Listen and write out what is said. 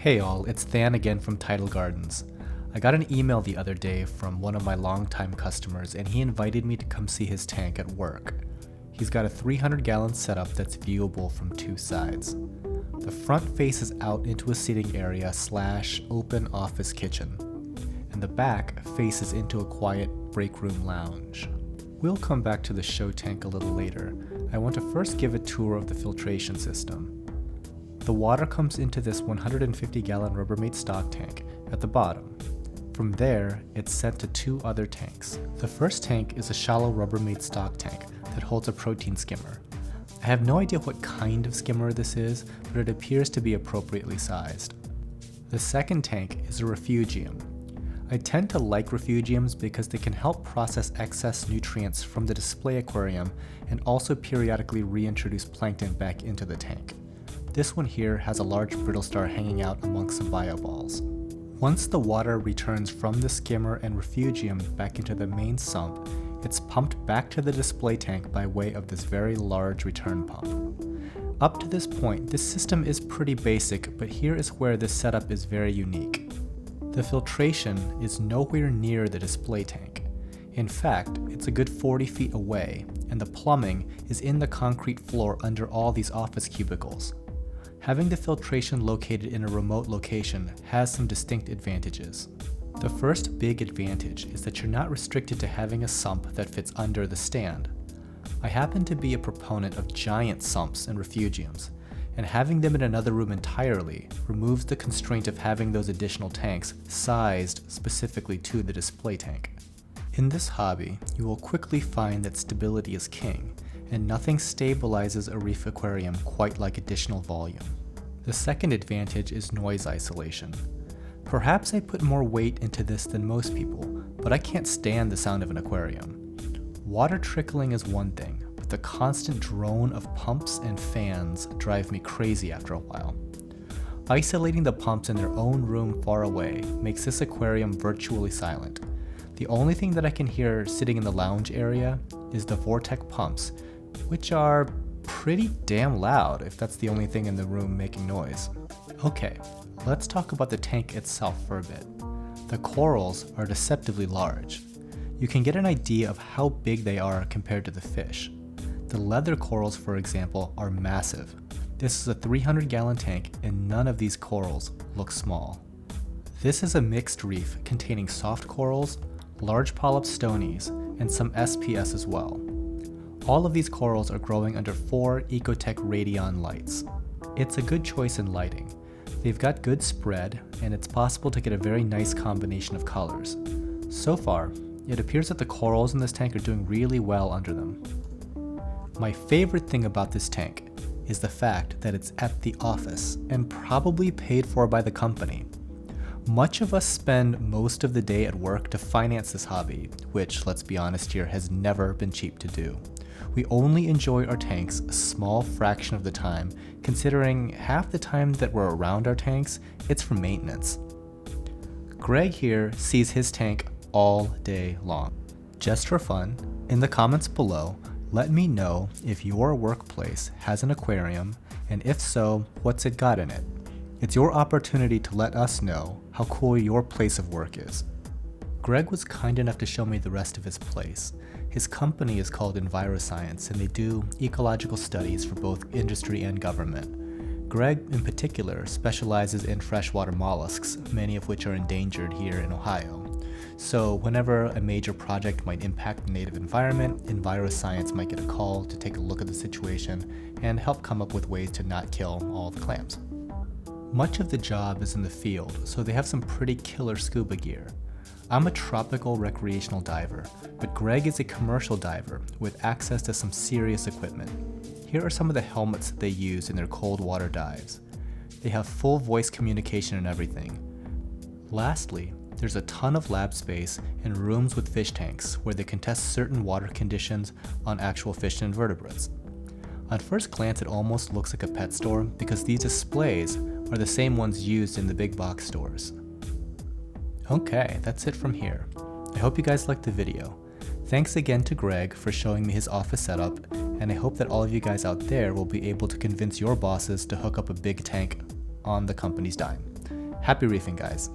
Hey all, it's Than again from Tidal Gardens. I got an email the other day from one of my longtime customers and he invited me to come see his tank at work. He's got a 300-gallon setup that's viewable from two sides. The front faces out into a seating area / open office kitchen, and the back faces into a quiet break room lounge. We'll come back to the show tank a little later. I want to first give a tour of the filtration system. The water comes into this 150-gallon Rubbermaid stock tank at the bottom. From there, it's sent to two other tanks. The first tank is a shallow Rubbermaid stock tank that holds a protein skimmer. I have no idea what kind of skimmer this is, but it appears to be appropriately sized. The second tank is a Refugium. I tend to like Refugiums because they can help process excess nutrients from the display aquarium and also periodically reintroduce plankton back into the tank. This one here has a large brittle star hanging out amongst some bioballs. Once the water returns from the skimmer and Refugium back into the main sump, it's pumped back to the display tank by way of this very large return pump. Up to this point, this system is pretty basic, but here is where this setup is very unique. The filtration is nowhere near the display tank. In fact, it's a good 40 feet away, and the plumbing is in the concrete floor under all these office cubicles. Having the filtration located in a remote location has some distinct advantages. The first big advantage is that you're not restricted to having a sump that fits under the stand. I happen to be a proponent of giant sumps and refugiums, and having them in another room entirely removes the constraint of having those additional tanks sized specifically to the display tank. In this hobby, you will quickly find that stability is king, and nothing stabilizes a reef aquarium quite like additional volume. The second advantage is noise isolation. Perhaps I put more weight into this than most people, but I can't stand the sound of an aquarium. Water trickling is one thing, but the constant drone of pumps and fans drive me crazy after a while. Isolating the pumps in their own room far away makes this aquarium virtually silent. The only thing that I can hear sitting in the lounge area is the Vortec pumps, which are pretty damn loud if that's the only thing in the room making noise. Okay, let's talk about the tank itself for a bit. The corals are deceptively large. You can get an idea of how big they are compared to the fish. The leather corals, for example, are massive. This is a 300-gallon tank and none of these corals look small. This is a mixed reef containing soft corals, large polyp stonies, and some SPS as well. All of these corals are growing under 4 Ecotech Radion lights. It's a good choice in lighting. They've got good spread, and it's possible to get a very nice combination of colors. So far, it appears that the corals in this tank are doing really well under them. My favorite thing about this tank is the fact that it's at the office, and probably paid for by the company. Much of us spend most of the day at work to finance this hobby, which, let's be honest here, has never been cheap to do. We only enjoy our tanks a small fraction of the time, considering half the time that we're around our tanks, it's for maintenance. Greg here sees his tank all day long. Just for fun, in the comments below, let me know if your workplace has an aquarium, and if so, what's it got in it? It's your opportunity to let us know how cool your place of work is. Greg was kind enough to show me the rest of his place. His company is called EnviroScience, and they do ecological studies for both industry and government. Greg, in particular, specializes in freshwater mollusks, many of which are endangered here in Ohio. So whenever a major project might impact the native environment, EnviroScience might get a call to take a look at the situation and help come up with ways to not kill all the clams. Much of the job is in the field, so they have some pretty killer scuba gear. I'm a tropical recreational diver, but Greg is a commercial diver with access to some serious equipment. Here are some of the helmets that they use in their cold water dives. They have full voice communication and everything. Lastly, there's a ton of lab space and rooms with fish tanks where they can test certain water conditions on actual fish and invertebrates. On first glance, it almost looks like a pet store because these displays are the same ones used in the big box stores. Okay, that's it from here. I hope you guys liked the video. Thanks again to Greg for showing me his office setup, and I hope that all of you guys out there will be able to convince your bosses to hook up a big tank on the company's dime. Happy reefing, guys.